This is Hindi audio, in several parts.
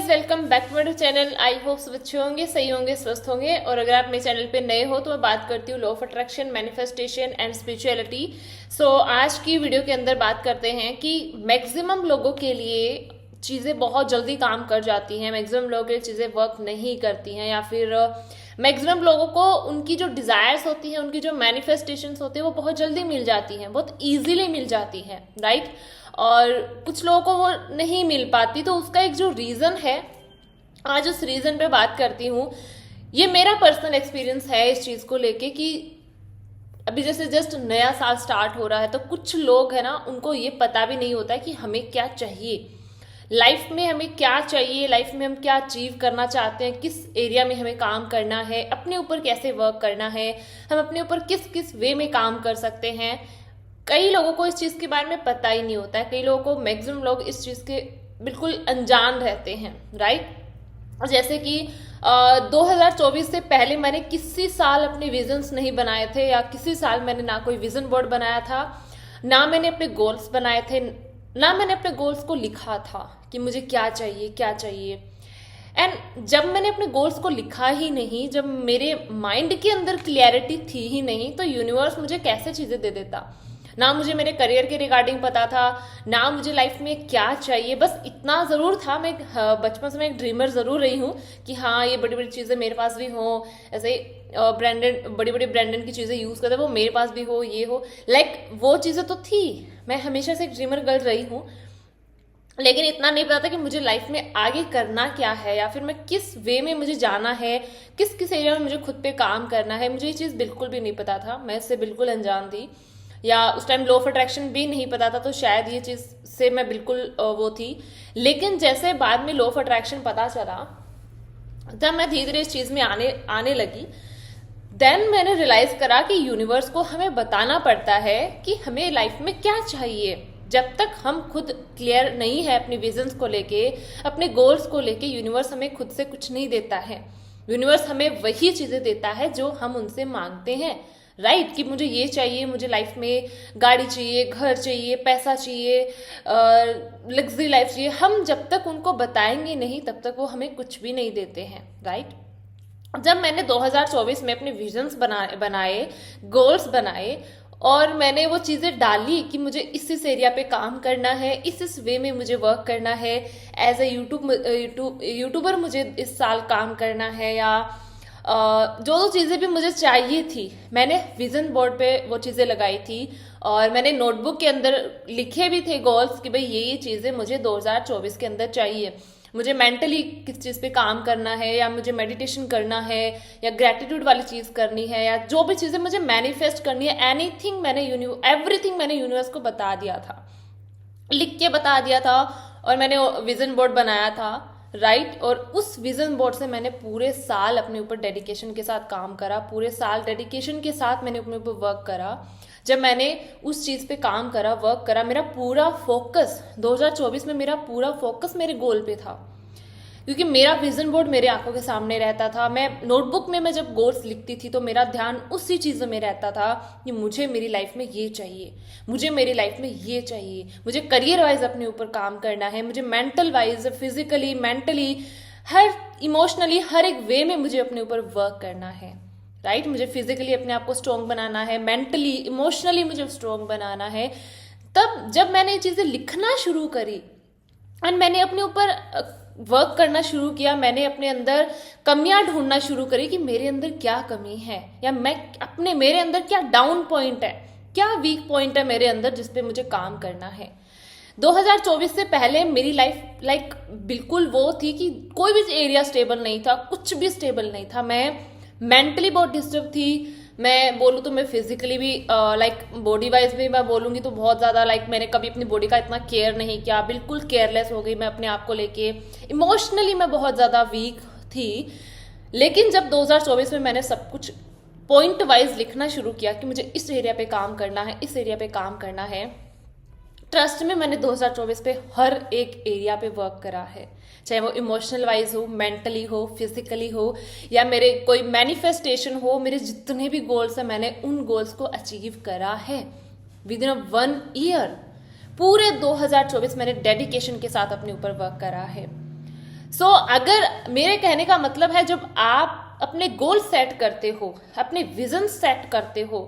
Guys, welcome back to my channel. I hope सब अच्छे होंगे, सही होंगे, स्वस्थ होंगे। और अगर आप मेरे चैनल पे नए हो तो मैं बात करती हूँ law of attraction, manifestation and spirituality. So आज की वीडियो के अंदर बात करते हैं कि मैक्सिमम लोगों के लिए चीज़ें बहुत जल्दी काम कर जाती हैं, मैक्सिमम लोगों के लिए चीज़ें वर्क नहीं करती हैं, या फिर मैक्सिमम लोगों को उनकी जो डिज़ायर्स होती हैं, उनकी जो मैनिफेस्टेशंस होती है वो बहुत जल्दी मिल जाती हैं, बहुत ईजिली मिल जाती हैं, राइट। और कुछ लोगों को वो नहीं मिल पाती, तो उसका एक जो रीज़न है, आज उस रीज़न पे बात करती हूँ। ये मेरा पर्सनल एक्सपीरियंस है इस चीज़ को लेके कि अभी जैसे जस्ट नया साल स्टार्ट हो रहा है, तो कुछ लोग है ना, उनको ये पता भी नहीं होता है कि हमें क्या चाहिए लाइफ में, हमें क्या चाहिए लाइफ में, हम क्या अचीव करना चाहते हैं, किस एरिया में हमें काम करना है, अपने ऊपर कैसे वर्क करना है, हम अपने ऊपर किस किस वे में काम कर सकते हैं। कई लोगों को इस चीज़ के बारे में पता ही नहीं होता है, कई लोगों को, मैक्सिमम लोग इस चीज़ के बिल्कुल अनजान रहते हैं, राइट। जैसे कि 2024 से पहले मैंने किसी साल अपने विजन्स नहीं बनाए थे, या किसी साल मैंने ना कोई विजन बोर्ड बनाया था, ना मैंने अपने गोल्स बनाए थे, ना मैंने अपने गोल्स को लिखा था कि मुझे क्या चाहिए क्या चाहिए। एंड जब मैंने अपने गोल्स को लिखा ही नहीं, जब मेरे माइंड के अंदर क्लियरिटी थी ही नहीं, तो यूनिवर्स मुझे कैसे चीज़ें दे देता। ना मुझे मेरे करियर के रिगार्डिंग पता था, ना मुझे लाइफ में क्या चाहिए। बस इतना ज़रूर था, मैं बचपन से मैं एक ड्रीमर ज़रूर रही हूँ कि हाँ, ये बड़ी बड़ी चीज़ें मेरे पास भी हों, ऐसे ब्रांडेड, बड़ी बड़ी ब्रांडेड की चीज़ें यूज़ करते वो मेरे पास भी हो, ये हो, लाइक वो चीज़ें तो थी। मैं हमेशा से एक ड्रीमर गर्ल रही हूँ, लेकिन इतना नहीं पता था कि मुझे लाइफ में आगे करना क्या है, या फिर मैं किस वे में मुझे जाना है, किस किस एरिया में मुझे खुद पे काम करना है। मुझे ये चीज़ बिल्कुल भी नहीं पता था, मैं इससे बिल्कुल अनजान थी। या उस टाइम लॉ ऑफ अट्रैक्शन भी नहीं पता था, तो शायद ये चीज़ से मैं बिल्कुल वो थी। लेकिन जैसे बाद में लॉ ऑफ अट्रैक्शन पता चला, जब मैं धीरे धीरे इस चीज़ में आने लगी, देन मैंने रियलाइज करा कि यूनिवर्स को हमें बताना पड़ता है कि हमें लाइफ में क्या चाहिए। जब तक हम खुद क्लियर नहीं है अपनी विजन्स को लेके, अपने गोल्स को लेके, यूनिवर्स हमें खुद से कुछ नहीं देता है। यूनिवर्स हमें वही चीज़ें देता है जो हम उनसे मांगते हैं, राइट। कि मुझे ये चाहिए, मुझे लाइफ में गाड़ी चाहिए, घर चाहिए, पैसा चाहिए, लग्जरी लाइफ चाहिए। हम जब तक उनको बताएंगे नहीं, तब तक वो हमें कुछ भी नहीं देते हैं, राइट। जब मैंने 2024 में अपने विजन्स बनाए, गोल्स बनाए, और मैंने वो चीज़ें डाली कि मुझे इस एरिया पे काम करना है, इस वे में मुझे वर्क करना है, एज ए यूट्यूबर मुझे इस साल काम करना है, या जो जो चीज़ें भी मुझे चाहिए थी, मैंने विजन बोर्ड पे वो चीज़ें लगाई थी। और मैंने नोटबुक के अंदर लिखे भी थे गोल्स कि भाई ये चीज़ें मुझे 2024 के अंदर चाहिए। मुझे मेंटली किस चीज़ पे काम करना है, या मुझे मेडिटेशन करना है, या ग्रेटिट्यूड वाली चीज़ करनी है, या जो भी चीज़ें मुझे मैनिफेस्ट करनी है, एनीथिंग मैंने एवरीथिंग मैंने यूनिवर्स को बता दिया था, लिख के बता दिया था। और मैंने विजन बोर्ड बनाया था, राइट। और उस विजन बोर्ड से मैंने पूरे साल अपने ऊपर डेडिकेशन के साथ काम करा, पूरे साल डेडिकेशन के साथ मैंने अपने ऊपर वर्क करा। जब मैंने उस चीज़ पे काम करा, वर्क करा, मेरा पूरा फोकस 2024 में, मेरा पूरा फोकस मेरे गोल पे था, क्योंकि मेरा विजन बोर्ड मेरे आंखों के सामने रहता था। मैं नोटबुक में, मैं जब गोल्स लिखती थी तो मेरा ध्यान उसी चीज़ों में रहता था कि मुझे मेरी लाइफ में ये चाहिए, मुझे मेरी लाइफ में ये चाहिए, मुझे करियर वाइज अपने ऊपर काम करना है, मुझे मेंटल वाइज, फिजिकली, मेंटली, हर इमोशनली, हर एक वे में मुझे अपने ऊपर वर्क करना है, राइट। मुझे फिजिकली अपने आप को स्ट्रॉन्ग बनाना है, मेंटली, इमोशनली मुझे स्ट्रॉन्ग बनाना है। तब जब मैंने ये चीज़ें लिखना शुरू करी एंड मैंने अपने ऊपर वर्क करना शुरू किया, मैंने अपने अंदर कमियां ढूंढना शुरू करी कि मेरे अंदर क्या कमी है, या मेरे अंदर क्या डाउन पॉइंट है, क्या वीक पॉइंट है मेरे अंदर, जिस पे मुझे काम करना है। 2024 से पहले मेरी लाइफ बिल्कुल वो थी कि कोई भी एरिया स्टेबल नहीं था, कुछ भी स्टेबल नहीं था। मैं मेंटली बहुत डिस्टर्ब थी, मैं बोलूँ तो मैं फिजिकली भी, बॉडी वाइज भी मैं बोलूँगी तो बहुत ज़्यादा, मैंने कभी अपनी बॉडी का इतना केयर नहीं किया, बिल्कुल केयरलेस हो गई मैं अपने आप को लेके। इमोशनली मैं बहुत ज़्यादा वीक थी। लेकिन जब 2024 में मैंने सब कुछ पॉइंट वाइज लिखना शुरू किया कि मुझे इस एरिया पे काम करना है, इस एरिया पे काम करना है, ट्रस्ट में मैंने 2024 पे हर एक एरिया पे वर्क करा है, चाहे वो इमोशनल वाइज हो, मेंटली हो, फिजिकली हो, या मेरे कोई मैनिफेस्टेशन हो। मेरे जितने भी गोल्स हैं, मैंने उन गोल्स को अचीव करा है विद इन 1 ईयर। पूरे 2024 मैंने डेडिकेशन के साथ अपने ऊपर वर्क करा है। सो अगर मेरे कहने का मतलब है, जब आप अपने गोल सेट करते हो, अपने विजन सेट करते हो,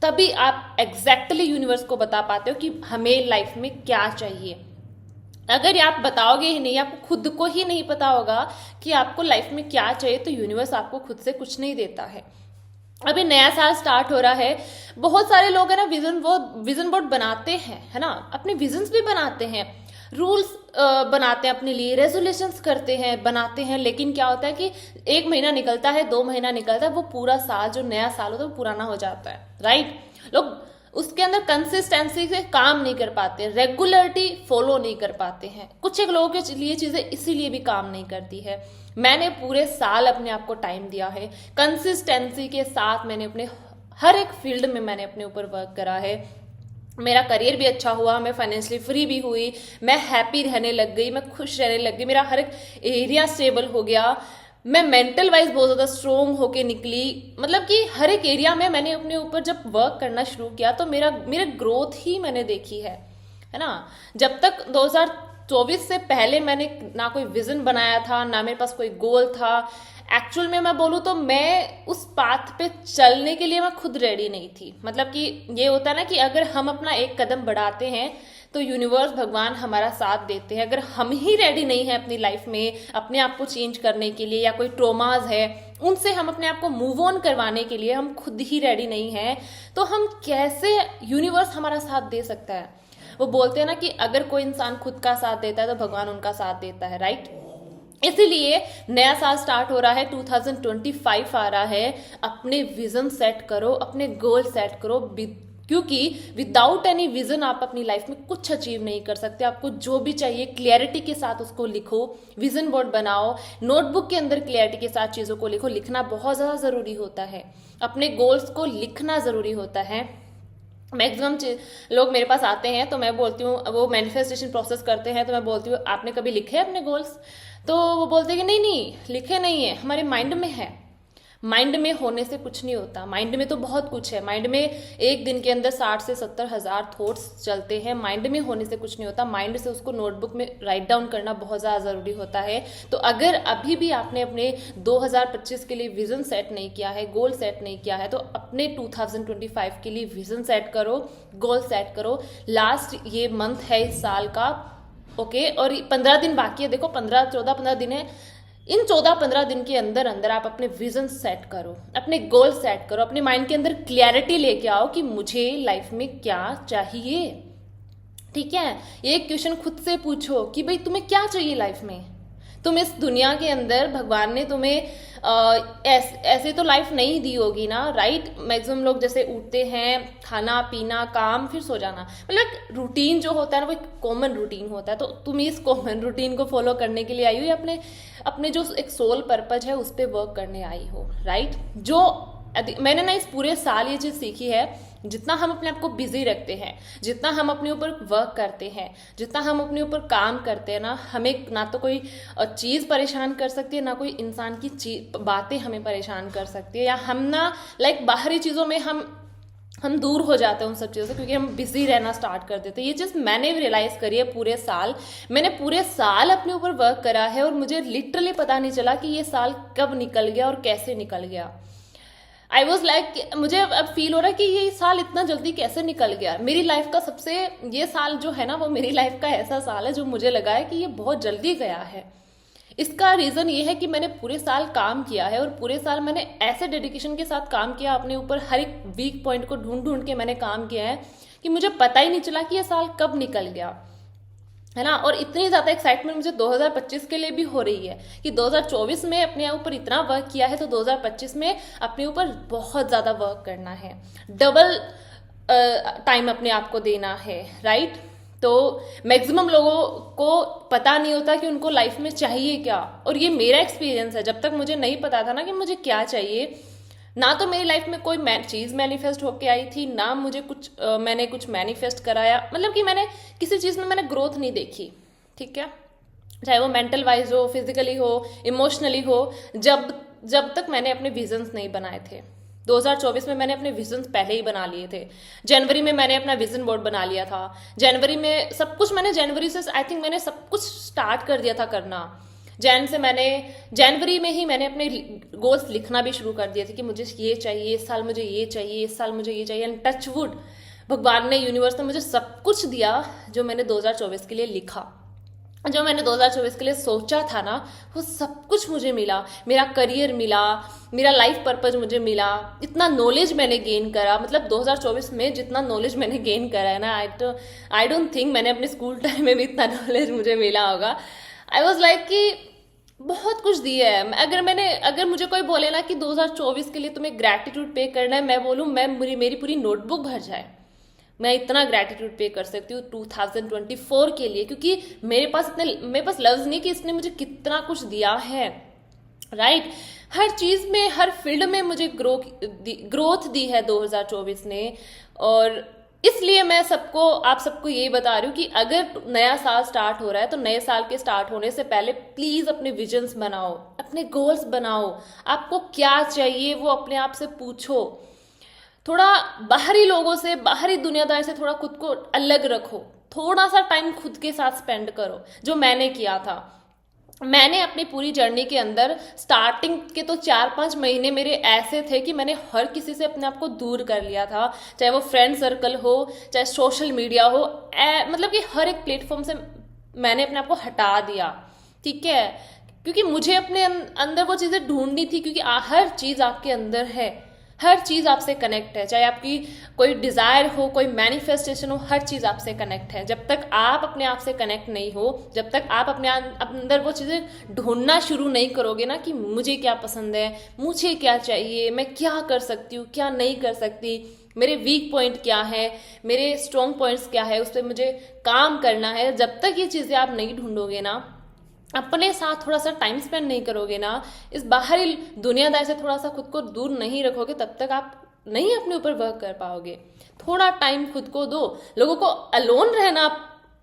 तभी आप एग्जैक्टली यूनिवर्स को बता पाते हो कि हमें लाइफ में क्या चाहिए। अगर आप बताओगे ही नहीं, आपको खुद को ही नहीं पता होगा कि आपको लाइफ में क्या चाहिए, तो यूनिवर्स आपको खुद से कुछ नहीं देता है। अभी नया साल स्टार्ट हो रहा है, बहुत सारे लोग है ना विजन बोर्ड बनाते हैं, है ना, अपने विजन्स भी बनाते हैं, रूल्स बनाते हैं अपने लिए, रेजोल्यूशंस करते हैं, बनाते हैं, लेकिन क्या होता है कि 1 महीना निकलता है, 2 महीना निकलता है, वो पूरा साल जो नया साल होता है वो पुराना हो जाता है, राइट। लोग उसके अंदर कंसिस्टेंसी से काम नहीं कर पाते, रेगुलरिटी फॉलो नहीं कर पाते हैं। कुछ एक लोगों के लिए चीजें इसीलिए भी काम नहीं करती है। मैंने पूरे साल अपने आप को टाइम दिया है, कंसिस्टेंसी के साथ मैंने अपने हर एक फील्ड में मैंने अपने ऊपर वर्क करा है। मेरा करियर भी अच्छा हुआ, मैं फाइनेंशियली फ्री भी हुई, मैं हैप्पी रहने लग गई, मैं खुश रहने लग गई, मेरा हर एक एरिया स्टेबल हो गया, मैं मेंटल वाइज बहुत ज़्यादा स्ट्रोंग होके निकली। मतलब कि हर एक एरिया में मैंने अपने ऊपर जब वर्क करना शुरू किया तो मेरे ग्रोथ ही मैंने देखी है ना। जब तक 2024 से पहले मैंने ना कोई विजन बनाया था, ना मेरे पास कोई गोल था। एक्चुअल में मैं बोलूँ तो मैं उस पाथ पे चलने के लिए मैं खुद रेडी नहीं थी। मतलब कि ये होता है ना कि अगर हम अपना एक कदम बढ़ाते हैं तो यूनिवर्स, भगवान हमारा साथ देते हैं। अगर हम ही रेडी नहीं है अपनी लाइफ में अपने आप को चेंज करने के लिए, या कोई ट्रोमाज है उनसे हम अपने आप को मूव ऑन करवाने के लिए हम खुद ही रेडी नहीं है, तो हम कैसे, यूनिवर्स हमारा साथ दे सकता है। वो बोलते हैं ना कि अगर कोई इंसान खुद का साथ देता है तो भगवान उनका साथ देता है, राइट। इसीलिए नया साल स्टार्ट हो रहा है, 2025 आ रहा है। अपने विजन सेट करो, अपने गोल सेट करो, क्योंकि विदाउट एनी विजन आप अपनी लाइफ में कुछ अचीव नहीं कर सकते। आपको जो भी चाहिए क्लियरिटी के साथ उसको लिखो, विजन बोर्ड बनाओ, नोटबुक के अंदर क्लियरिटी के साथ चीज़ों को लिखो। लिखना बहुत ज़्यादा ज़रूरी होता है, अपने गोल्स को लिखना ज़रूरी होता है। मैक्सिमम लोग मेरे पास आते हैं तो मैं बोलती हूँ, वो मैनिफेस्टेशन प्रोसेस करते हैं तो मैं बोलती हूँ आपने कभी लिखे अपने गोल्स? तो वो बोलते हैं कि नहीं नहीं लिखे नहीं है, हमारे माइंड में है। माइंड में होने से कुछ नहीं होता, माइंड में तो बहुत कुछ है। माइंड में एक दिन के अंदर 60 से 70 हज़ार थॉट्स चलते हैं। माइंड में होने से कुछ नहीं होता, माइंड से उसको नोटबुक में राइट डाउन करना बहुत ज़्यादा ज़रूरी होता है। तो अगर अभी भी आपने अपने 2025 के लिए विजन सेट नहीं किया है, गोल सेट नहीं किया है, तो अपने 2025 के लिए विजन सेट करो, गोल सेट करो। लास्ट ये मंथ है इस साल का, ओके, और 15 दिन बाकी है। देखो 14-15 दिन है। इन 14-15 दिन के अंदर अंदर आप अपने विजन सेट करो, अपने गोल सेट करो, अपने माइंड के अंदर क्लैरिटी लेके आओ कि मुझे लाइफ में क्या चाहिए। ठीक है, एक क्वेश्चन खुद से पूछो कि भाई तुम्हें क्या चाहिए लाइफ में। तुम इस दुनिया के अंदर, भगवान ने तुम्हें ऐसे तो लाइफ नहीं दी होगी ना, राइट। मैक्सिमम लोग जैसे उठते हैं, खाना पीना, काम, फिर सो जाना, मतलब रूटीन जो होता है ना वो एक कॉमन रूटीन होता है। तो तुम इस कॉमन रूटीन को फॉलो करने के लिए आई हो, या अपने अपने जो एक सोल पर्पज है उस पर वर्क करने आई हो, राइट। जो मैंने ना इस पूरे साल ये चीज़ सीखी है, जितना हम अपने आप को बिजी रखते हैं, जितना हम अपने ऊपर वर्क करते हैं, जितना हम अपने ऊपर काम करते हैं ना, हमें ना तो कोई चीज़ परेशान कर सकती है, ना कोई इंसान की बातें हमें परेशान कर सकती है, या हम ना बाहरी चीज़ों में हम दूर हो जाते हैं उन सब चीज़ों से, क्योंकि हम बिजी रहना स्टार्ट कर देते हैं। ये चीज़ मैंने भी रियलाइज़ करी है पूरे साल। मैंने पूरे साल अपने ऊपर वर्क करा है और मुझे लिटरली पता नहीं चला कि ये साल कब निकल गया और कैसे निकल गया। आई वॉज लाइक, मुझे अब फील हो रहा है कि ये साल इतना जल्दी कैसे निकल गया। मेरी लाइफ का सबसे, ये साल जो है ना वो मेरी लाइफ का ऐसा साल है जो मुझे लगा है कि ये बहुत जल्दी गया है। इसका रीज़न ये है कि मैंने पूरे साल काम किया है, और पूरे साल मैंने ऐसे डेडिकेशन के साथ काम किया, अपने ऊपर हर एक वीक पॉइंट को ढूंढ ढूंढ के मैंने काम किया है कि मुझे पता ही नहीं चला कि ये साल कब निकल गया, है ना। और इतनी ज़्यादा एक्साइटमेंट मुझे 2025 के लिए भी हो रही है कि 2024 में अपने ऊपर इतना वर्क किया है तो 2025 में अपने ऊपर बहुत ज़्यादा वर्क करना है, डबल टाइम अपने आप को देना है, राइट। तो मैक्सिमम लोगों को पता नहीं होता कि उनको लाइफ में चाहिए क्या, और ये मेरा एक्सपीरियंस है। जब तक मुझे नहीं पता था ना कि मुझे क्या चाहिए, ना तो मेरी लाइफ में कोई चीज़ मैनिफेस्ट होके आई थी, ना मुझे मैंने कुछ मैनिफेस्ट कराया। मतलब कि मैंने किसी चीज़ में मैंने ग्रोथ नहीं देखी, ठीक है, चाहे वो मेंटल वाइज हो, फिजिकली हो, इमोशनली हो, जब तक मैंने अपने विजन्स नहीं बनाए थे। 2024 में मैंने अपने विजन्स पहले ही बना लिए थे। जनवरी में मैंने अपना विजन बोर्ड बना लिया था। जनवरी में सब कुछ मैंने, जनवरी से आई थिंक मैंने सब कुछ स्टार्ट कर दिया था करना। जनवरी में ही मैंने अपने गोल्स लिखना भी शुरू कर दिए थे कि मुझे ये चाहिए, इस साल मुझे ये चाहिए, इस साल मुझे ये चाहिए। एंड टच वुड, भगवान ने, यूनिवर्स ने मुझे सब कुछ दिया जो मैंने 2024 के लिए लिखा, जो मैंने 2024 के लिए सोचा था ना, वो सब कुछ मुझे मिला। मेरा करियर मिला, मेरा लाइफ पर्पज मुझे मिला, इतना नॉलेज मैंने गेन करा। मतलब 2024 में जितना नॉलेज मैंने गेन करा है ना, आई डोंट थिंक मैंने अपने स्कूल टाइम में भी इतना नॉलेज मुझे मिला होगा। आई वॉज लाइक कि बहुत कुछ दिया है। अगर मुझे कोई बोले ना कि 2024 के लिए तुम्हें ग्रैटिट्यूड पे करना है, मैं बोलूँ, मेरी पूरी नोटबुक भर जाए, मैं इतना ग्रैटिट्यूड पे कर सकती हूँ 2024 के लिए, क्योंकि मेरे पास लफ्ज नहीं कि इसने मुझे कितना कुछ दिया है, राइट। हर चीज में, हर फील्ड में मुझे ग्रोथ दी है 2024 ने। और इसलिए मैं आप सबको ये बता रही हूँ कि अगर नया साल स्टार्ट हो रहा है तो नए साल के स्टार्ट होने से पहले प्लीज अपने विजन्स बनाओ, अपने गोल्स बनाओ। आपको क्या चाहिए वो अपने आप से पूछो। थोड़ा बाहरी लोगों से, बाहरी दुनियादारी से थोड़ा खुद को अलग रखो। थोड़ा सा टाइम खुद के साथ स्पेंड करो, जो मैंने किया था। मैंने अपनी पूरी जर्नी के अंदर स्टार्टिंग के तो 4-5 महीने मेरे ऐसे थे कि मैंने हर किसी से अपने आप को दूर कर लिया था, चाहे वो फ्रेंड सर्कल हो, चाहे सोशल मीडिया हो, मतलब कि हर एक प्लेटफॉर्म से मैंने अपने आप को हटा दिया, ठीक है। क्योंकि मुझे अपने अंदर वो चीज़ें ढूंढनी थी, क्योंकि हर चीज़ आपके अंदर है, हर चीज आपसे कनेक्ट है। चाहे आपकी कोई डिजायर हो, कोई मैनिफेस्टेशन हो, हर चीज आपसे कनेक्ट है। जब तक आप अपने आप से कनेक्ट नहीं हो, जब तक आप अपने अंदर वो चीजें ढूंढना शुरू नहीं करोगे ना कि मुझे क्या पसंद है, मुझे क्या चाहिए, मैं क्या कर सकती हूँ, क्या नहीं कर सकती, मेरे वीक पॉइंट क्या है, मेरे स्ट्रॉन्ग पॉइंट्स क्या है, उस पर मुझे काम करना है, जब तक ये चीजें आप नहीं ढूंढोगे ना, अपने साथ थोड़ा सा टाइम स्पेंड नहीं करोगे ना, इस बाहरी दुनियादारी से थोड़ा सा खुद को दूर नहीं रखोगे, तब तक आप नहीं अपने ऊपर वर्क कर पाओगे। थोड़ा टाइम खुद को दो। लोगों को अलोन रहना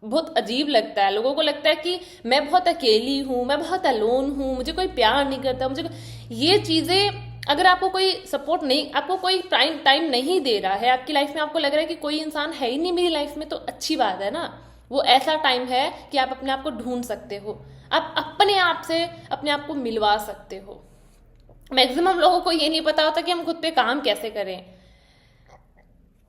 बहुत अजीब लगता है। लोगों को लगता है कि मैं बहुत अकेली हूँ, मैं बहुत अलोन हूँ, मुझे कोई प्यार नहीं करता, ये चीजें, अगर आपको कोई सपोर्ट नहीं, आपको कोई टाइम नहीं दे रहा है आपकी लाइफ में, आपको लग रहा है कि कोई इंसान है ही नहीं मेरी लाइफ में, तो अच्छी बात है ना। वो ऐसा टाइम है कि आप अपने आप को ढूंढ सकते हो, आप अपने आप से अपने आप को मिलवा सकते हो। मैक्सिमम लोगों को ये नहीं पता होता कि हम खुद पे काम कैसे करें,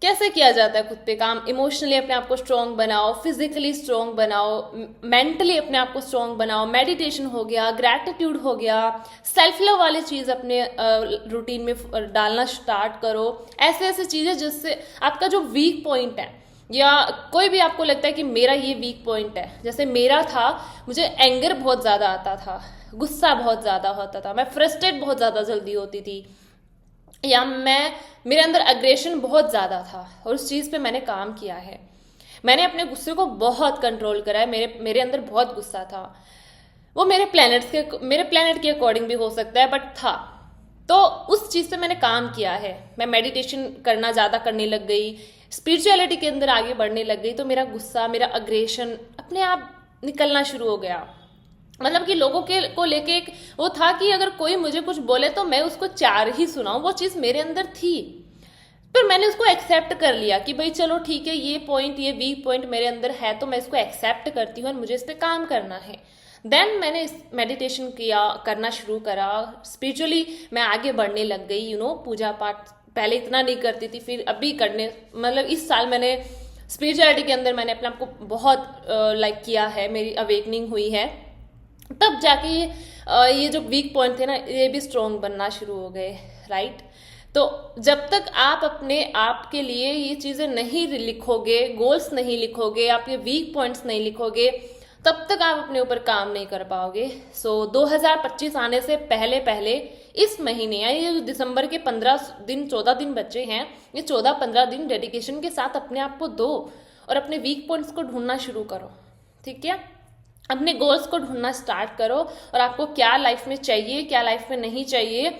कैसे किया जाता है खुद पे काम। इमोशनली अपने आप को स्ट्रांग बनाओ, फिजिकली स्ट्रांग बनाओ, मेंटली अपने आप को स्ट्रांग बनाओ। मेडिटेशन हो गया, ग्रैटिट्यूड हो गया, सेल्फ लव वाली चीज अपने रूटीन में डालना स्टार्ट करो। ऐसे ऐसे चीजें जिससे आपका जो वीक पॉइंट है, या कोई भी आपको लगता है कि मेरा ये वीक पॉइंट है, जैसे मेरा था, मुझे एंगर बहुत ज्यादा आता था, गुस्सा बहुत ज्यादा होता था, मैं फ्रस्ट्रेट बहुत ज्यादा जल्दी होती थी, या मेरे अंदर अग्रेशन बहुत ज्यादा था, और उस चीज पे मैंने काम किया है। मैंने अपने गुस्से को बहुत कंट्रोल करा है। मेरे अंदर बहुत गुस्सा था। वो मेरे प्लेनेट के अकॉर्डिंग भी हो सकता है, बट था। तो उस चीज पे मैंने काम किया है। मैं मेडिटेशन करना ज्यादा करने लग गई, स्पिरिचुअलिटी के अंदर आगे बढ़ने लग गई, तो मेरा गुस्सा, मेरा अग्रेशन अपने आप निकलना शुरू हो गया। मतलब कि लोगों को लेके एक वो था कि अगर कोई मुझे कुछ बोले तो मैं उसको 4 ही सुनाऊं, वो चीज मेरे अंदर थी। फिर मैंने उसको एक्सेप्ट कर लिया कि भाई चलो ठीक है, ये वीक पॉइंट मेरे अंदर है, तो मैं इसको एक्सेप्ट करती हूँ और मुझे इस पर काम करना है। देन मैंने मेडिटेशन करना शुरू करा, स्पिरिचुअली मैं आगे बढ़ने लग गई। पूजा पाठ पहले इतना नहीं करती थी, फिर अभी करने, मतलब इस साल मैंने स्पिरिचुअलिटी के अंदर मैंने अपने आप को बहुत लाइक किया है, मेरी अवेकनिंग हुई है। तब जाके ये जो वीक पॉइंट थे ना, ये भी स्ट्रॉन्ग बनना शुरू हो गए, राइट। तो जब तक आप अपने आप के लिए ये चीजें नहीं लिखोगे, गोल्स नहीं लिखोगे, आप ये वीक पॉइंट्स नहीं लिखोगे, तब तक आप अपने ऊपर काम नहीं कर पाओगे। सो 2025 आने से पहले पहले इस महीने, यानी ये दिसंबर के 14 दिन बचे हैं, ये 14-15 दिन डेडिकेशन के साथ अपने आप को दो और अपने वीक पॉइंट्स को ढूंढना शुरू करो, ठीक है। अपने गोल्स को ढूंढना स्टार्ट करो, और आपको क्या लाइफ में चाहिए, क्या लाइफ में नहीं चाहिए,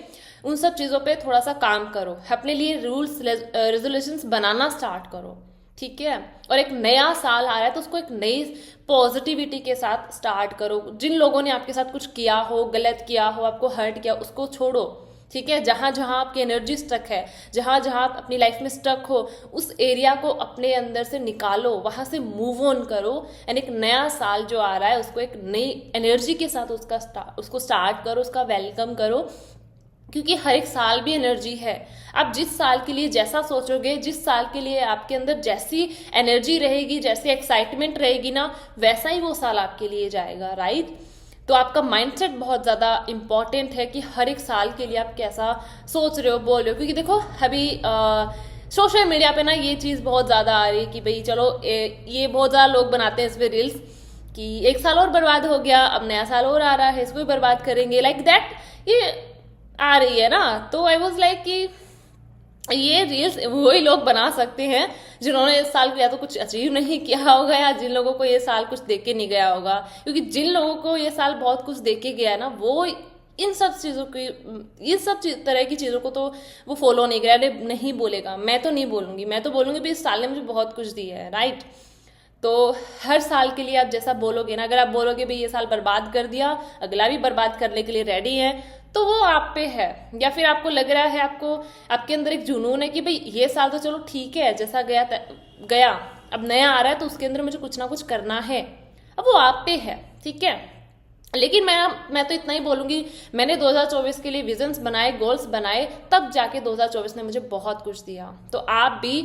उन सब चीज़ों पे थोड़ा सा काम करो। अपने लिए रूल्स रेजोल्यूशंस बनाना स्टार्ट करो, ठीक है। और एक नया साल आ रहा है तो उसको एक नई पॉजिटिविटी के साथ स्टार्ट करो। जिन लोगों ने आपके साथ कुछ किया हो, गलत किया हो, आपको हर्ट किया, उसको छोड़ो, ठीक है। जहां जहां आपकी एनर्जी स्टक है, जहां जहां आप अपनी लाइफ में स्टक हो, उस एरिया को अपने अंदर से निकालो, वहां से मूव ऑन करो एंड एक नया साल जो आ रहा है उसको एक नई एनर्जी के साथ उसको स्टार्ट करो, उसका वेलकम करो, क्योंकि हर एक साल भी एनर्जी है। आप जिस साल के लिए जैसा सोचोगे, जिस साल के लिए आपके अंदर जैसी एनर्जी रहेगी, जैसी एक्साइटमेंट रहेगी ना, वैसा ही वो साल आपके लिए जाएगा, राइट। तो आपका माइंडसेट बहुत ज़्यादा इंपॉर्टेंट है कि हर एक साल के लिए आप कैसा सोच रहे हो, बोल रहे हो। क्योंकि देखो अभी सोशल मीडिया पे ना ये चीज़ बहुत ज़्यादा आ रही है कि भाई चलो ये बहुत ज़्यादा लोग बनाते हैं इस पर रील्स कि एक साल और बर्बाद हो गया, अब नया साल और आ रहा है, इसको भी बर्बाद करेंगे, लाइक दैट ये आ रही है ना। तो आई वॉज लाइक कि ये रील्स वही लोग बना सकते हैं जिन्होंने इस साल या तो कुछ अचीव नहीं किया होगा या जिन लोगों को ये साल कुछ देके नहीं गया होगा। क्योंकि जिन लोगों को ये साल बहुत कुछ देके गया है ना, वो इन सब चीज़ों की, इस सब तरह की चीज़ों को तो वो फॉलो नहीं करा, नहीं बोलेगा। मैं तो नहीं बोलूँगी, मैं तो बोलूँगी भाई इस साल ने मुझे बहुत कुछ दिया है, राइट। तो हर साल के लिए आप जैसा बोलोगे ना, अगर आप बोलोगे भाई ये साल बर्बाद कर दिया, अगला भी बर्बाद करने के लिए रेडी है, तो वो आप पे है। या फिर आपको लग रहा है, आपके अंदर एक जुनून है कि भाई ये साल तो चलो ठीक है, जैसा गया, अब नया आ रहा है तो उसके अंदर मुझे कुछ ना कुछ करना है, अब वो आप पे है, ठीक है। लेकिन मैं तो इतना ही बोलूंगी, मैंने 2024 के लिए विजन्स बनाए, गोल्स बनाए, तब जाके 2024 ने मुझे बहुत कुछ दिया। तो आप भी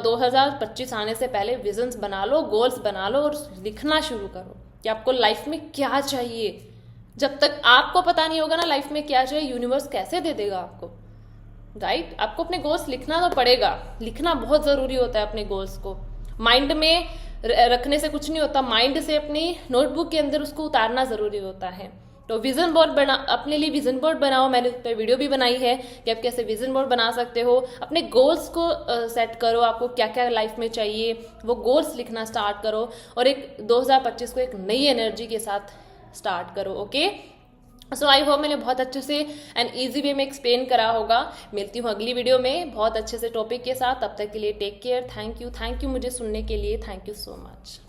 2025 आने से पहले विजन्स बना लो, गोल्स बना लो और लिखना शुरू करो कि आपको लाइफ में क्या चाहिए। जब तक आपको पता नहीं होगा ना लाइफ में क्या चाहिए, यूनिवर्स कैसे दे देगा आपको, राइट। आपको अपने गोल्स लिखना तो पड़ेगा, लिखना बहुत जरूरी होता है अपने गोल्स को। माइंड में रखने से कुछ नहीं होता, माइंड से अपनी नोटबुक के अंदर उसको उतारना जरूरी होता है। तो विजन बोर्ड अपने लिए विजन बोर्ड बनाओ। मैंने उस पर वीडियो भी बनाई है कि आप कैसे विजन बोर्ड बना सकते हो। अपने गोल्स को सेट करो, आपको क्या क्या लाइफ में चाहिए, वो गोल्स लिखना स्टार्ट करो और एक 2025 को एक नई एनर्जी के साथ स्टार्ट करो, ओके। सो आई होप मैंने बहुत अच्छे से एंड ईजी वे में एक्सप्लेन करा होगा। मिलती हूँ अगली वीडियो में बहुत अच्छे से टॉपिक के साथ। तब तक के लिए टेक केयर। थैंक यू मुझे सुनने के लिए। Thank you so much.